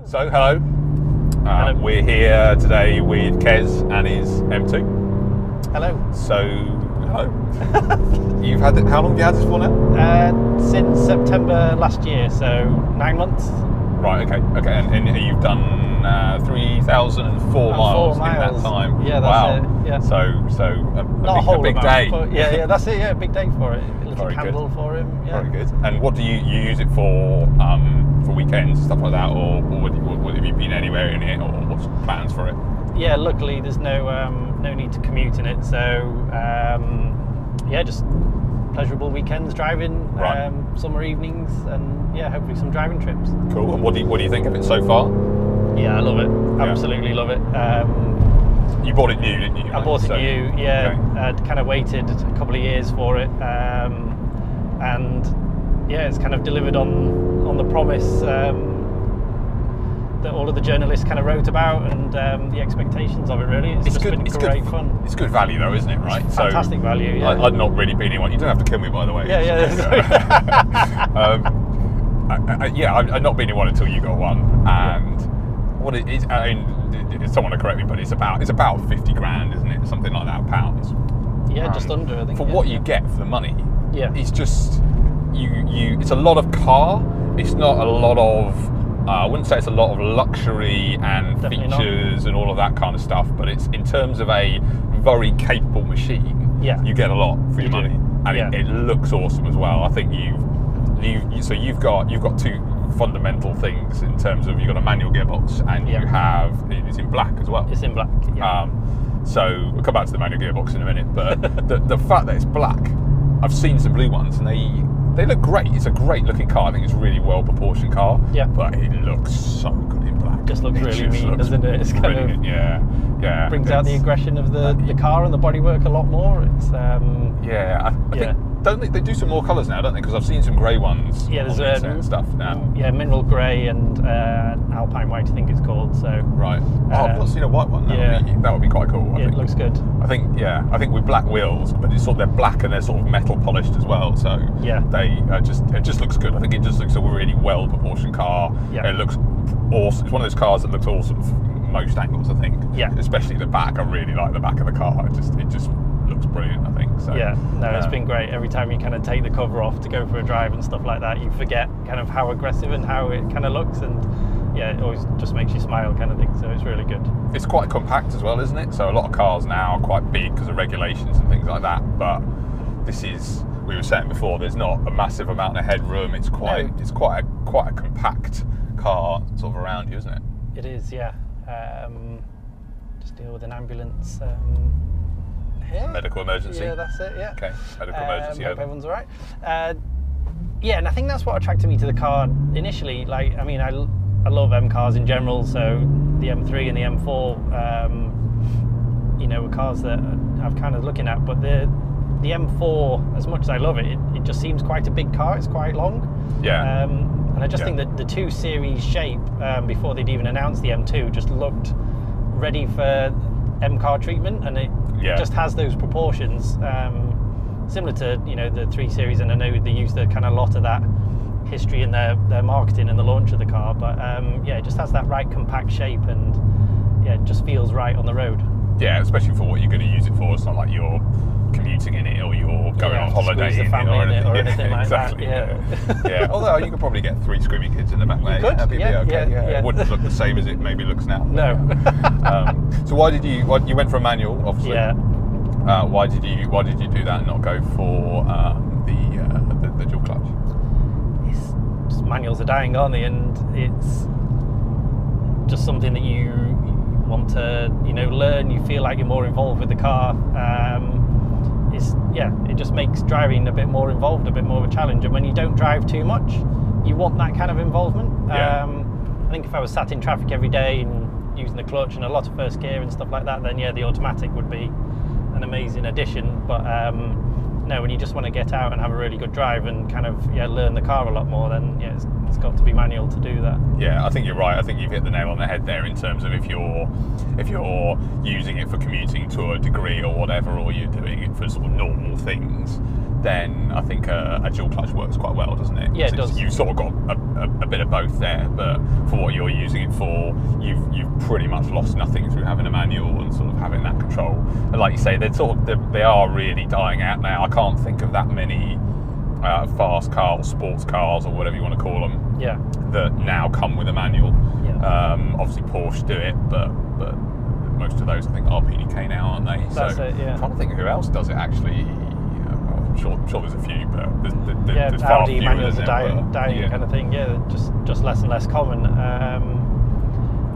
So, hello. Hello. We're here today with Kez and his M2. Hello. So, hello. You've had it, how long have you had this for now? Since September last year, so 9 months. Right, okay. And you've done 3,004 miles in that time. Yeah, that's wow. it. Yeah. So Not a big amount, day. But yeah, that's it. Yeah, big day for it. A little Very candle good. for him. Yeah. Very good. And what do you use it for weekends, stuff like that, or have you been anywhere in it, or what's the plans for it? Yeah, luckily there's no need to commute in it, so yeah, just pleasurable weekends driving, Right. summer evenings, and yeah, hopefully some driving trips. Cool. And what do you think of it so far? Yeah, I love it. Absolutely love it. You bought it new, didn't you? I bought it new, yeah. Okay. I'd kind of waited a couple of years for it, and yeah, it's kind of delivered on the promise that all of the journalists kind of wrote about, and the expectations of it. Really, it's just been great fun. It's good value, though, isn't it? Right. It's fantastic value. Yeah. I'd not really been in one. You don't have to kill me, by the way. Yeah. I've not been in one until you got one, and what it is, I mean, someone will correct me, but it's about 50 grand, isn't it? Something like that, pounds. Yeah, just under, I think. For what you get for the money, yeah, it's just it's a lot of car. It's not a lot of. I wouldn't say it's a lot of luxury and Definitely features and all of that kind of stuff, but it's in terms of a very capable machine. Yeah, you get a lot for your money, and yeah. it looks awesome as well. I think you've got two fundamental things in terms of you've got a manual gearbox, and you have it's in black as well. It's in black. Yeah. So we'll come back to the manual gearbox in a minute, but the fact that it's black, I've seen some blue ones and they look great. It's a great looking car. I think it's a really well proportioned car. Yeah. But it looks so good in black. Just looks really mean, doesn't it? It's brilliant. kind of yeah. brings out the aggression of the car and the bodywork a lot more. It's I think, don't they do some more colours now, don't they? Because I've seen some grey ones. Yeah, there's and stuff now. Yeah, mineral grey and alpine white, I think it's called. So right. I've not seen a white one. That would be quite cool. I think. It looks good. I think with black wheels, but it's they're black and they're sort of metal polished as well. So yeah, it just looks good. I think it just looks a really well proportioned car. Yeah. It looks awesome. It's one of those cars that looks awesome from most angles, I think. Yeah. Especially the back. I really like the back of the car. It just looks brilliant, I think. So yeah, no, it's been great. Every time you kind of take the cover off to go for a drive and stuff like that, you forget kind of how aggressive and how it kind of looks, and yeah, it always just makes you smile kind of thing, so it's really good. It's quite compact as well, isn't it? So a lot of cars now are quite big because of regulations and things like that, but this is, we were saying before, there's not a massive amount of headroom. It's quite a compact car sort of around you, isn't it? It is, yeah. Just deal with an ambulance. Medical emergency. Yeah, that's it. Yeah. Okay. Medical emergency. Hope everyone's all right. Yeah, and I think that's what attracted me to the car initially. Like, I mean, I love M cars in general, so the M3 and the M4, were cars that I've kind of looking at. But the M4, as much as I love it, it just seems quite a big car. It's quite long. Yeah. And I just think that the 2 Series shape, before they'd even announced the M2, just looked ready for M car treatment, and it just has those proportions, similar to the 3 Series, and I know they use the kind of lot of that history in their marketing and the launch of the car, but it just has that right compact shape, and it just feels right on the road. Yeah, especially for what you're going to use it for. It's not like you're commuting in it or you're going on holiday in it or anything like exactly. that. Yeah. Although you could probably get 3 screammy kids in the back there. You could. That'd be okay. Yeah. It wouldn't look the same as it maybe looks now. No. So why did you went for a manual, obviously? Yeah. Why did you do that and not go for the dual clutch? Manuals are dying, aren't they? And it's just something that you want to learn. You feel like you're more involved with the car. It just makes driving a bit more involved, a bit more of a challenge. And when you don't drive too much, you want that kind of involvement. I think if I was sat in traffic every day and using the clutch and a lot of first gear and stuff like that, then the automatic would be an amazing addition. But no, when you just want to get out and have a really good drive and kind of learn the car a lot more, then it's It's got to be manual to do that. Yeah, I think you're right. I think you've hit the nail on the head there in terms of if you're using it for commuting to a degree or whatever, or you're doing it for sort of normal things, then I think a dual clutch works quite well, doesn't it? Yeah, it does. You've sort of got a bit of both there, but for what you're using it for, you've pretty much lost nothing through having a manual and sort of having that control. And like you say, they are really dying out now. I can't think of that many fast cars, sports cars, or whatever you want to call them, Yeah. that now come with a manual. Yeah. Obviously Porsche do it, but most of those I think are PDK now, aren't they? That's it, yeah. I'm trying to think who else does it actually. I'm sure there's a few, but there's far Audi fewer, manuals isn't are there? dying kind of thing. Yeah, just less and less common.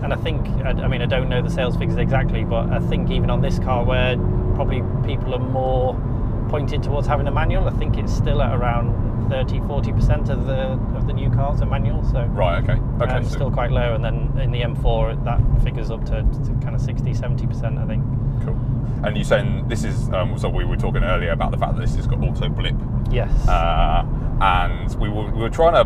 And I think, I mean, I don't know the sales figures exactly, but I think even on this car, where probably people are more pointed towards having a manual, I think it's still at around 30-40% of the new cars are manual. So right, okay, so still quite low. And then in the M4, that figures up to kind of 60-70%, I think. Cool. And you're saying this is so we were talking earlier about the fact that this has got auto blip. Yes. And we were trying to,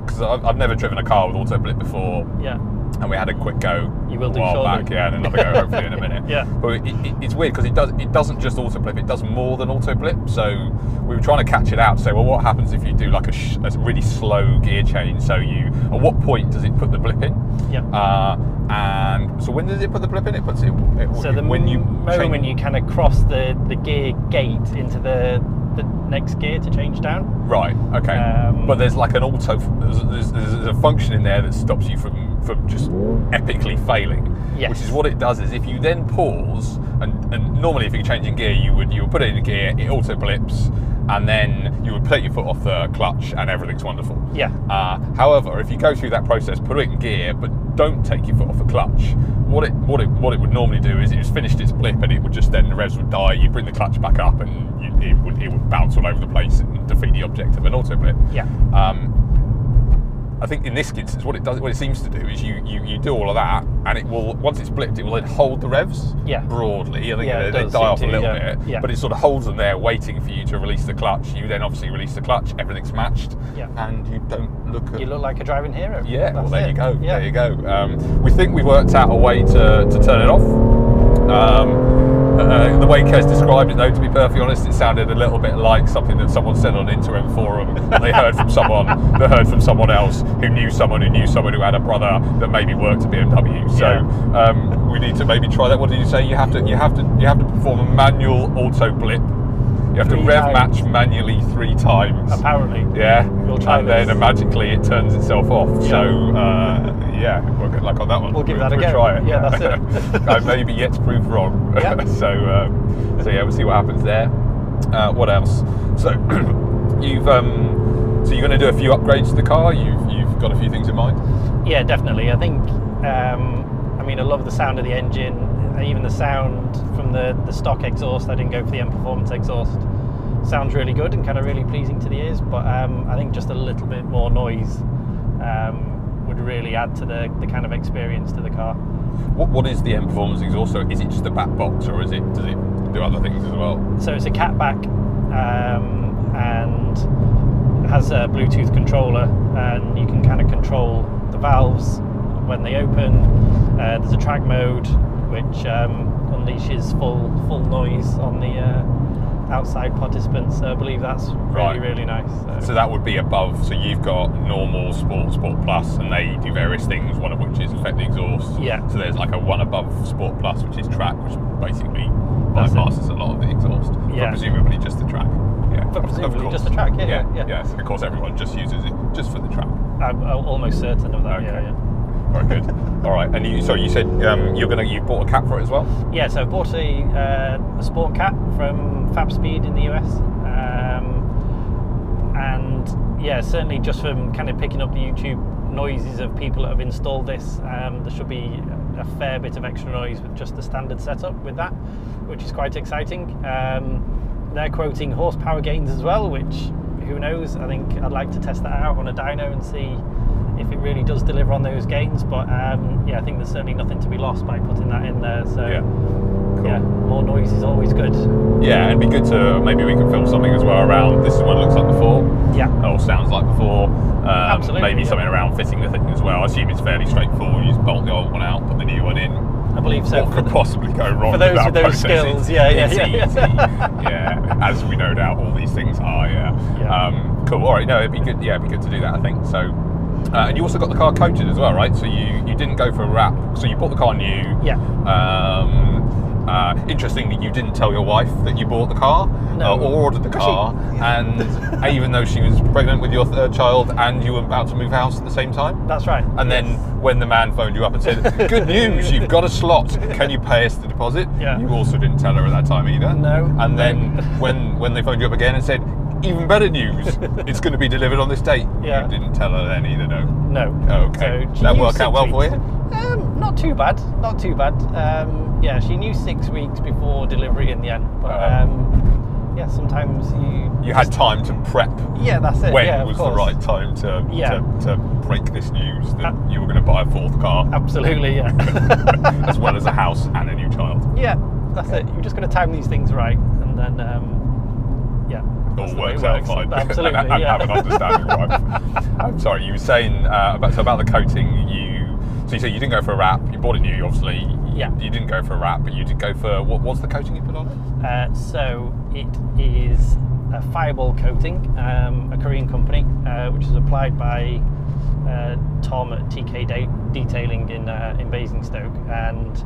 because I've never driven a car with auto blip before. Yeah. And we had a quick go you will a do while shortly. back, yeah, and another go hopefully in a minute. Yeah. But it's weird because it doesn't just auto blip; it does more than auto blip. So we were trying to catch it out to say, well, what happens if you do like a really slow gear change? So at what point does it put the blip in? Yeah. And so when does it put the blip in? It puts it. So the moment you kind of cross the gear gate into the next gear to change down. Right. Okay. But there's like an auto. There's a function in there that stops you from just epically failing. Yes. Which is what it does. Is if you then pause, and normally if you're changing gear, you would put it in gear, it auto blips, and then you would take your foot off the clutch, and everything's wonderful. Yeah. However, if you go through that process, put it in gear, but don't take your foot off the clutch, what it would normally do is it just finished its blip, and it would just then the revs would die. You bring the clutch back up, and it would bounce all over the place and defeat the object of an auto blip. Yeah. I think in this instance, what it seems to do is you do all of that, and it will, once it's blipped, it will then hold the revs. Yeah. Broadly. I think Yeah, they die off a little bit, yeah. but it sort of holds them there, waiting for you to release the clutch. You then obviously release the clutch, everything's matched, Yeah. and you don't look at. You look like a driving hero. Yeah. Well, That's there it. you go. Yeah. There you go. We think we worked out a way to turn it off. The way Kez described it, though, to be perfectly honest, it sounded a little bit like something that someone said on Interim forum. They heard from someone that heard from someone else who knew someone who had a brother that maybe worked at BMW. So we need to maybe try that. What did you say? You have to perform a manual auto blip. You have to rev match manually 3 times. Apparently. Yeah. We'll try and this. then magically it turns itself off. Yeah. So yeah, well, good luck on that one. We'll give that a go. Try it. Yeah, that's it. I may be yet to prove wrong. Yeah. So yeah, we'll see what happens there. What else? So you're going to do a few upgrades to the car. You've got a few things in mind. Yeah, definitely. I think. I mean, I love the sound of the engine. Even the sound from the stock exhaust. I didn't go for the M Performance exhaust. Sounds really good and kind of really pleasing to the ears. But I think just a little bit more noise would really add to the kind of experience to the car. What is the M Performance exhaust? So is it just a back box, or does it do other things as well? So it's a catback and it has a Bluetooth controller, and you can kind of control the valves when they open. There's a track mode which unleashes full noise on the outside participants. So I believe that's really nice. So that would be above. So you've got normal, sport plus, and they do various things. One of which is affect the exhaust. Yeah. So there's like a one above sport plus, which is track, which basically bypasses a lot of the exhaust. Yeah. But presumably just the track. Yeah. But presumably just the track. Yeah. Yes. Of course, everyone just uses it just for the track. I'm almost certain of that. Okay. Yeah. Very good. All right. And you said you bought a cap for it as well? Yeah. So I bought a sport cap from Fab Speed in the US, and yeah, certainly just from kind of picking up the YouTube noises of people that have installed this, there should be a fair bit of extra noise with just the standard setup with that, which is quite exciting. They're quoting horsepower gains as well, which who knows? I think I'd like to test that out on a dyno and see if it really does deliver on those gains. But yeah, I think there's certainly nothing to be lost by putting that in there. So yeah. Cool. Yeah, more noise is always good. Yeah, and it'd be good to, maybe we can film something as well around, this is what it looks like before. Yeah. Or sounds like before. Absolutely. Maybe something around fitting the thing as well. I assume it's fairly straightforward. You just bolt the old one out, put the new one in. I believe so. What could possibly go wrong for those with with those skills? Yeah. It's easy. Yeah, as we no doubt all these things are. Yeah. Cool. All right. No, it'd be good. Yeah, it'd be good to do that, I think. So, and you also got the car coated as well, right? So you didn't go for a wrap. So you bought the car new. Yeah. Interestingly, you didn't tell your wife that you bought the car or ordered the car, and even though she was pregnant with your third child and you were about to move house at the same time. That's right. And then when the man phoned you up and said, "Good news, you've got a slot. Can you pay us the deposit?" Yeah. You also didn't tell her at that time either. No. And then when they phoned you up again and said, "Even better news, it's going to be delivered on this date," Yeah. you didn't tell her then either. No. No. Okay. So that worked out well for you? Not too bad. Not too bad. Yeah, she knew 6 weeks before delivery in the end. But yeah, sometimes you had time to prep. Yeah, that's it. When yeah, was the right time to break this news that you were going to buy a fourth car? Absolutely, yeah. As well as a house and a new child. Yeah, that's it. You're just going to time these things right, and then yeah. All works out fine. Absolutely, and have an understanding wife. I'm sorry, you were saying about the coating. So you said you didn't go for a wrap. You bought it new, obviously. Yeah. You didn't go for a wrap, but you did go for what's the coating you put on it? So it is a fireball coating, a Korean company, which is applied by Tom at TK Detailing in Basingstoke, and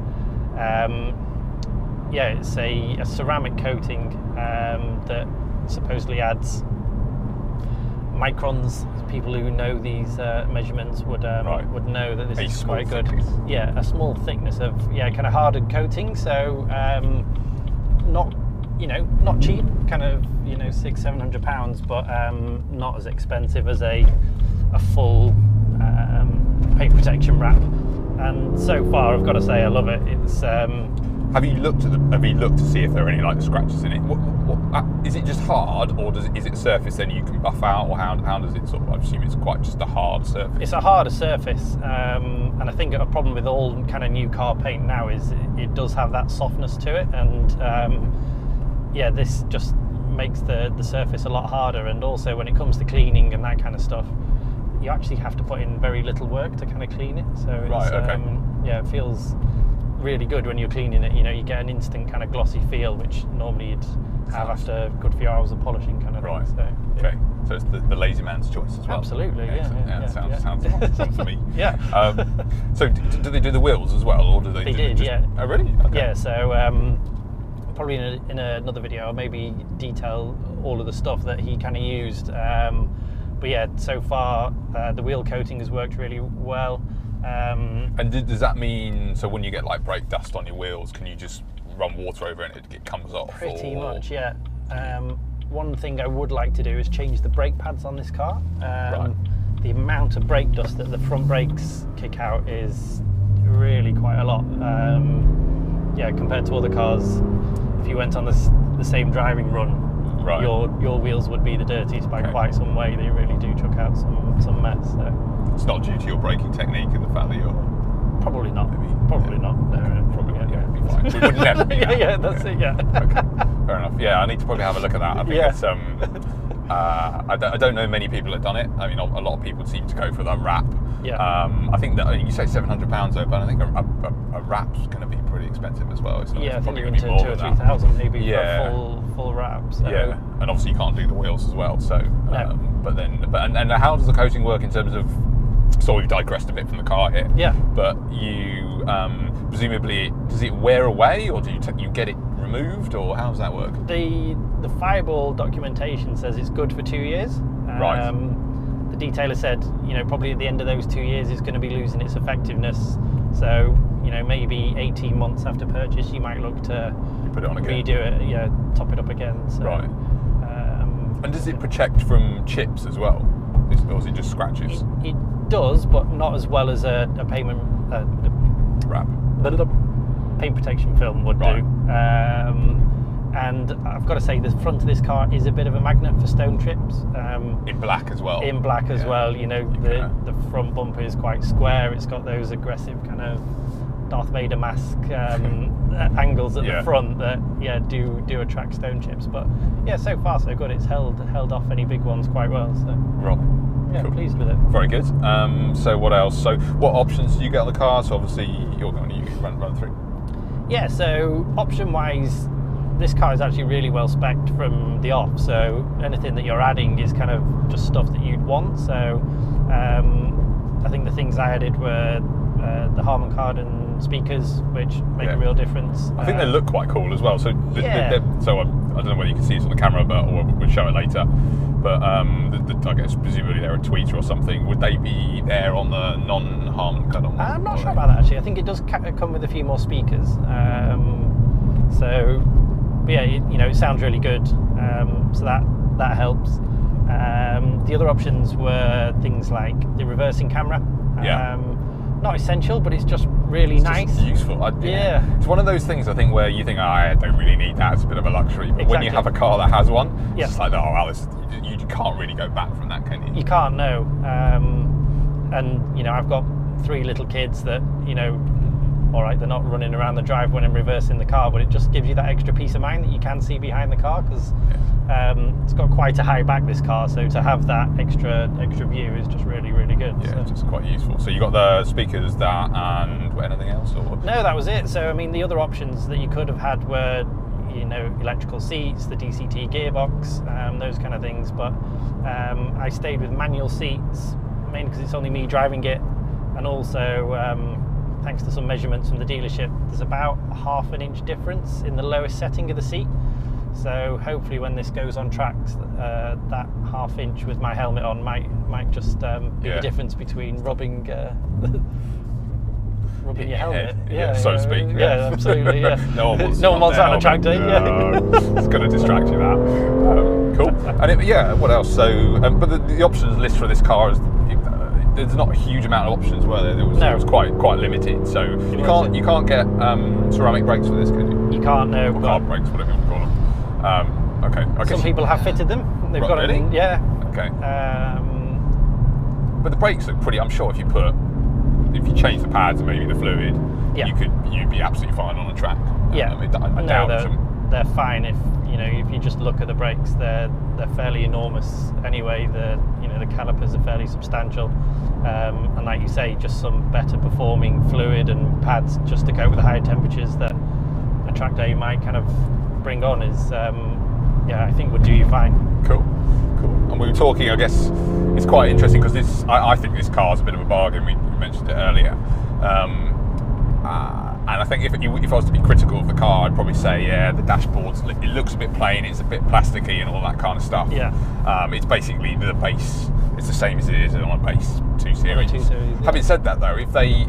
yeah, it's a ceramic coating that supposedly adds microns. People who know these measurements would know that this is quite good. Yeah, a small thickness of kind of hardened coating. So not cheap, kind of £600-700, but not as expensive as a full paint protection wrap. And so far, I've got to say, I love it. It's Have you looked to see if there are any like scratches in it? Is it just hard, or is it surface then you can buff out, or how does it sort of? I assume it's quite just a hard surface. It's a harder surface, and I think a problem with all kind of new car paint now is it does have that softness to it, and yeah, this just makes the surface a lot harder. And also when it comes to cleaning and that kind of stuff, you actually have to put in very little work to kind of clean it. So it's, yeah, it feels really good when you're cleaning it. You get an instant kind of glossy feel, which normally you'd have after a good few hours of polishing kind of thing. So, yeah. Okay, so it's the lazy man's choice as well. Absolutely, yeah. Sounds for me. Yeah. So do they do the wheels as well, or do they? They did, yeah. Oh, really? Okay. Yeah. So probably in another video, I'll maybe detail all of the stuff that he kind of used. But yeah, so far the wheel coating has worked really well. And does that mean, so when you get like brake dust on your wheels, can you just run water over it and it comes off? Pretty much, yeah. One thing I would like to do is change the brake pads on this car. The amount of brake dust that the front brakes kick out is really quite a lot. Yeah, compared to other cars, if you went on the same driving run, your wheels would be the dirtiest by quite some way. They really do chuck out some mess. So. It's not due to your braking technique and the fact that you're... Probably not. Probably not. No, probably not. Yeah, it'd be fine. It would never be that. Yeah, that's it, yeah. Okay, fair enough. Yeah, I need to probably have a look at that. I think it's... I don't know many people that have done it. I mean, a lot of people seem to go for that wrap. Yeah. I think that you say £700 though, but I think a wrap's going to be pretty expensive as well. It's probably going to be more than 2,000 or 3,000 maybe for a full wrap. So. Yeah, and obviously you can't do the wheels as well. So, no. But how does the coating work in terms of? So we've digressed a bit from the car here. Yeah. But you presumably, does it wear away, or do you get it removed, or how does that work? The Fireball documentation says it's good for 2 years. Right. The detailer said, probably at the end of those 2 years, it's going to be losing its effectiveness. So, maybe 18 months after purchase, you might look to put it on again. Redo it, top it up again. So, right. And does it protect from chips as well, or is it just scratches? It does, but not as well as a payment wrap. The paint protection film would do. And I've got to say, the front of this car is a bit of a magnet for stone chips. In black as well. In black as well. The front bumper is quite square. It's got those aggressive kind of Darth Vader mask angles at the front that do attract stone chips. But yeah, so far so good. It's held off any big ones quite well. So right, yeah, cool. Pleased with it. Very good. So what else? So what options do you get on the car? So obviously you're going to run through. Yeah. So option wise, this car is actually really well spec'd from the off. So anything that you're adding is kind of just stuff that you'd want. So I think the things I added were the Harman Kardon speakers, which make a real difference. I think they look quite cool as well. So, so I don't know whether you can see this on the camera, or we'll show it later. But I guess presumably they're a tweeter or something. Would they be there on the non-Harman Kardon one? I'm not sure about that actually. I think it does come with a few more speakers. So yeah, it sounds really good. So that helps. The other options were things like the reversing camera. Not essential, but it's just really nice. Just useful. It's one of those things I think where you think, I don't really need that. It's a bit of a luxury. But when you have a car that has one, it's just like, you can't really go back from that, can you? You can't, no. And I've got 3 little kids that all right, they're not running around the drive when I'm reversing the car, but it just gives you that extra peace of mind that you can see behind the car, because it's got quite a high back, this car, so to have that extra view is just really, really good. Yeah, it's just quite useful. So you got the speakers, that, and anything else? Or? No, that was it. So I mean, the other options that you could have had were electrical seats, the DCT gearbox, those kind of things, but I stayed with manual seats, mainly because it's only me driving it, and also thanks to some measurements from the dealership, there's about a ½ an inch difference in the lowest setting of the seat. So hopefully when this goes on tracks, that ½ inch with my helmet on might just be the difference between rubbing your helmet. So to speak. Yeah, absolutely. Yeah. no one wants that on a track day. It's going to distract you. That cool. And what else? So, but the options list for this car is. There's not a huge amount of options, were there? It was quite limited. So you can't get ceramic brakes for this, can you? You can't, no. Or carb brakes, whatever you want to call them. Okay. Some people have fitted them. They've got really? Them. Yeah. Okay. But the brakes look pretty. I'm sure if you change the pads and maybe the fluid, you'd be absolutely fine on a track. I doubt they're fine if you just look at the brakes. They're fairly enormous anyway. The calipers are fairly substantial, and like you say, just some better performing fluid and pads just to cope with the higher temperatures that a track day might kind of bring on is I think would do you fine. Cool. And we were talking, I guess it's quite interesting because I think this car is a bit of a bargain. We mentioned it earlier. And I think if I was to be critical of the car, I'd probably say, the dashboard's, it looks a bit plain, it's a bit plasticky and all that kind of stuff. Yeah. It's basically the base, it's the same as it is on a base 2 Series. Having said that though, if they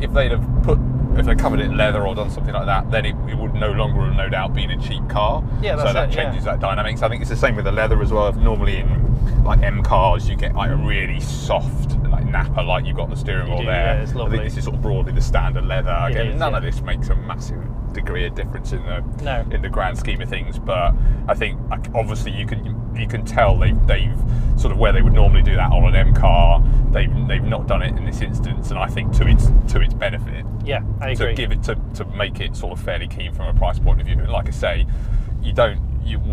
covered it in leather or done something like that, then it would no longer have no doubt been a cheap car. Yeah, that's so that changes that dynamics. I think it's the same with the leather as well. Normally in like M cars, you get like a really soft like napper like you've got on the steering wheel there. Yeah, it's lovely. I think this is sort of broadly the standard leather. Again, none of this makes a massive degree of difference in the grand scheme of things, but I think obviously you can tell they've sort of where they would normally do that on an M car, they've not done it in this instance, and I think to its benefit. Yeah, I agree. To make it sort of fairly keen from a price point of view. And like I say,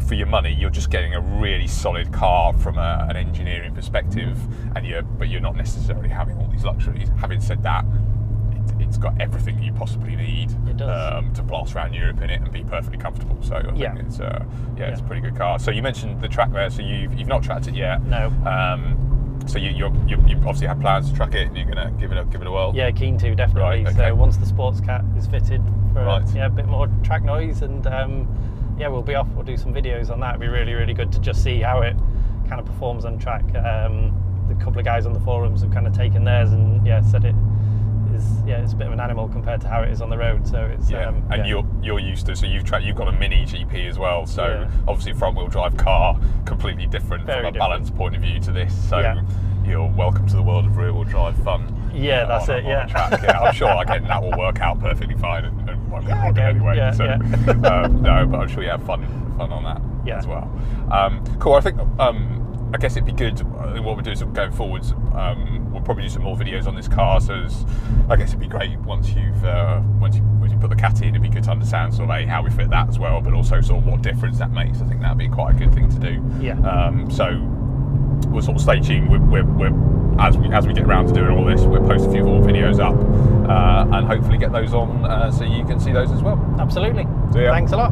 for your money, you're just getting a really solid car from an engineering perspective, but you're not necessarily having all these luxuries. Having said that, it's got everything you possibly need to blast around Europe in it and be perfectly comfortable. So I think it's a pretty good car. So you mentioned the track there. So you've not tracked it yet. No. So you obviously have plans to track it, and you're going to give it a whirl. Yeah, keen to, definitely. Right, okay. So once the sports cat is fitted for a bit more track noise, and we'll be off. We'll do some videos on that. It'd be really, really good to just see how it kind of performs on track. The couple of guys on the forums have kind of taken theirs and said it is it's a bit of an animal compared to how it is on the road. So it's and you're used to, so you've got a mini GP as well. So obviously a front wheel drive car, completely different from a balance point of view to this. So you're welcome to the world of rear wheel drive fun. Yeah, that's it. On a track. I'm sure again that will work out perfectly fine and won't get wrong anyway. No, but I'm sure you have fun on that as well. Cool. I think I guess it'd be good. What we'll do is going forwards, we'll probably do some more videos on this car. So I guess it'd be great once you put the cat in, it'd be good to understand sort of how we fit that as well, but also sort of what difference that makes. I think that'd be quite a good thing to do. Yeah. So we'll sort of stay tuned. As we get around to doing all this, we'll post a few more videos up and hopefully get those on so you can see those as well. Absolutely. So, yeah. Thanks a lot.